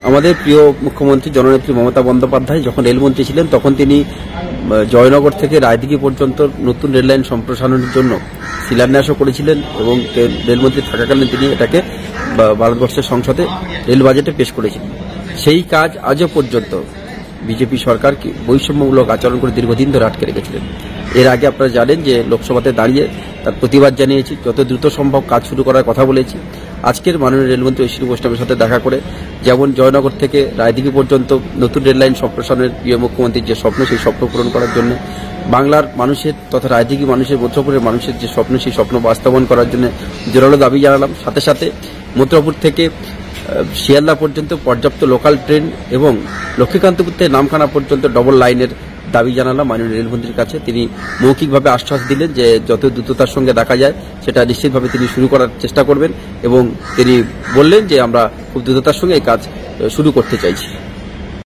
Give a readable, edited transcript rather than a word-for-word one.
আমাদের প্রিয় মুখ্যমন্ত্রী জননেত্রী মমতা বন্দ্যোপাধ্যায় যখন রেলমন্ত্রী ছিলেন তখন তিনি জয়নগর থেকে রায়দিঘি পর্যন্ত নতুন রেললাইন সম্প্রসারণের জন্য শিলান্যাসও করেছিলেন এবং রেলমন্ত্রী থাকাকালীন তিনি এটাকে ভারতবর্ষের সংসদে রেল বাজেটে পেশ করেছিলেন। সেই কাজ আজও পর্যন্ত বিজেপি সরকার বৈষম্যমূলক আচরণ করে দীর্ঘদিন ধরে আটকে রেখেছিলেন। এর আগে আপনারা জানেন যে লোকসভাতে দাঁড়িয়ে তার প্রতিবাদ জানিয়েছি, যত দ্রুত সম্ভব কাজ শুরু করার কথা বলেছি। আজকের মাননীয় রেলমন্ত্রী ঐশী বৈষ্ণবের সাথে দেখা করে যেমন জয়নগর থেকে রায়দিঘি পর্যন্ত নতুন রেললাইন সম্প্রসারণের প্রিয় মুখ্যমন্ত্রীর যে স্বপ্ন, সেই স্বপ্ন পূরণ করার জন্য বাংলার মানুষের তথা রায়দিঘি মানুষের, মথুরাপুরের মানুষের যে স্বপ্ন, সেই স্বপ্ন বাস্তবায়ন করার জন্য জোরালো দাবি জানালাম। সাথে সাথে মথুরাপুর থেকে শিয়ালদা পর্যন্ত পর্যাপ্ত লোকাল ট্রেন এবং লক্ষ্মীকান্তপুর থেকে নামখানা পর্যন্ত ডবল লাইনের দাবি জানালাম মাননীয় রেলমন্ত্রীর কাছে। তিনি মৌখিকভাবে আশ্বাস দিলেন যে যত দ্রুততার সঙ্গে দেখা যায় সেটা নিশ্চিতভাবে তিনি শুরু করার চেষ্টা করবেন এবং তিনি বললেন যে আমরা খুব দ্রুততার সঙ্গে এই কাজ শুরু করতে চাইছি।